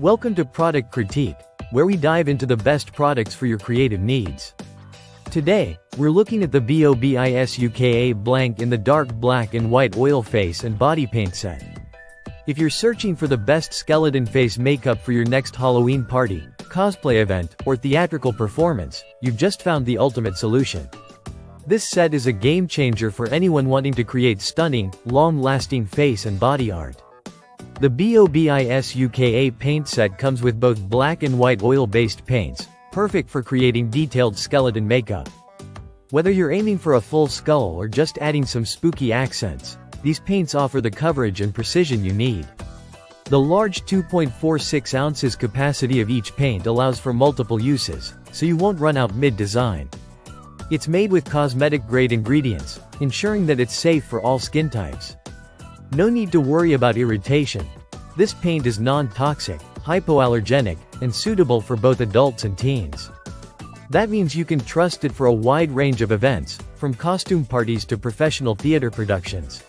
Welcome to Product Critique, where we dive into the best products for your creative needs. Today, we're looking at the BOBISUKA blank in the dark black and white oil face and body paint set. If you're searching for the best skeleton face makeup for your next Halloween party, cosplay event, or theatrical performance, you've just found the ultimate solution. This set is a game changer for anyone wanting to create stunning, long-lasting face and body art. The BOBISUKA paint set comes with both black and white oil-based paints, perfect for creating detailed skeleton makeup. Whether you're aiming for a full skull or just adding some spooky accents, these paints offer the coverage and precision you need. The large 2.46 ounces capacity of each paint allows for multiple uses, so you won't run out mid-design. It's made with cosmetic-grade ingredients, ensuring that it's safe for all skin types. No need to worry about irritation. This paint is non-toxic, hypoallergenic, and suitable for both adults and teens. That means you can trust it for a wide range of events, from costume parties to professional theater productions.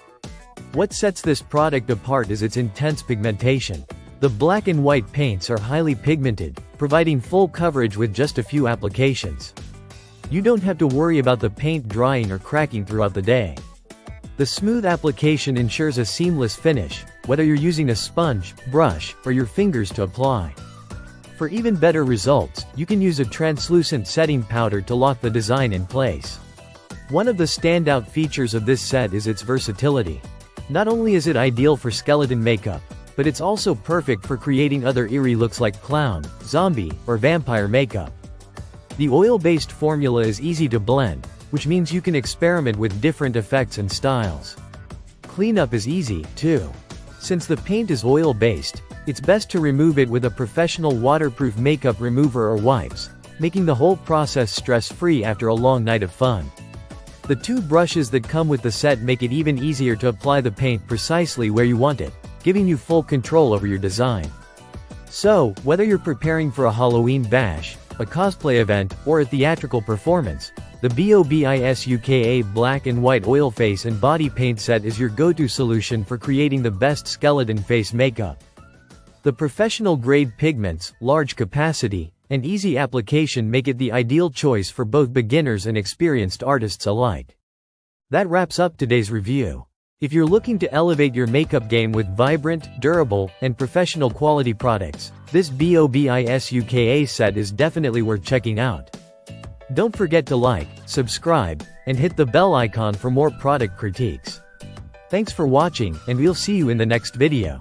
What sets this product apart is its intense pigmentation. The black and white paints are highly pigmented, providing full coverage with just a few applications. You don't have to worry about the paint drying or cracking throughout the day. The smooth application ensures a seamless finish, whether you're using a sponge, brush, or your fingers to apply. For even better results, you can use a translucent setting powder to lock the design in place. One of the standout features of this set is its versatility. Not only is it ideal for skeleton makeup, but it's also perfect for creating other eerie looks like clown, zombie, or vampire makeup. The oil-based formula is easy to blend, which means you can experiment with different effects and styles. Cleanup is easy, too. Since the paint is oil-based, it's best to remove it with a professional waterproof makeup remover or wipes, making the whole process stress-free after a long night of fun. The two brushes that come with the set make it even easier to apply the paint precisely where you want it, giving you full control over your design. So, whether you're preparing for a Halloween bash, a cosplay event, or a theatrical performance, the BOBISUKA black and white oil face and body paint set is your go-to solution for creating the best skeleton face makeup. The professional-grade pigments, large capacity, and easy application make it the ideal choice for both beginners and experienced artists alike. That wraps up today's review. If you're looking to elevate your makeup game with vibrant, durable, and professional quality products, this BOBISUKA set is definitely worth checking out. Don't forget to like, subscribe, and hit the bell icon for more product critiques. Thanks for watching, and we'll see you in the next video.